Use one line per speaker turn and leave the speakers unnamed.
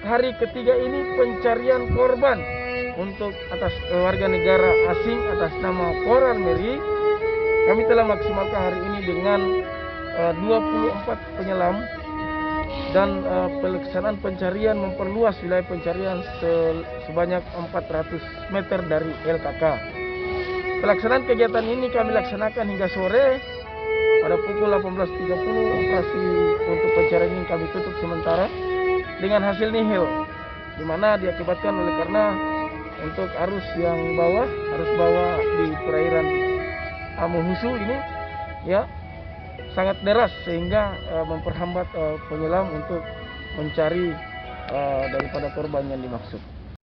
Hari ketiga ini pencarian korban untuk atas warga negara asing atas nama Coral Mary. Kami telah maksimalkan hari ini dengan 24 penyelam dan pelaksanaan pencarian memperluas wilayah pencarian sebanyak 400 meter dari LKK. Pelaksanaan kegiatan ini kami laksanakan hingga sore. Pada pukul 18.30 operasi untuk pencarian ini kami tutup sementara dengan hasil nihil, di mana diakibatkan oleh karena untuk arus yang arus bawah di perairan Amohusu ini ya sangat deras sehingga memperhambat penyelam untuk mencari daripada korban yang dimaksud.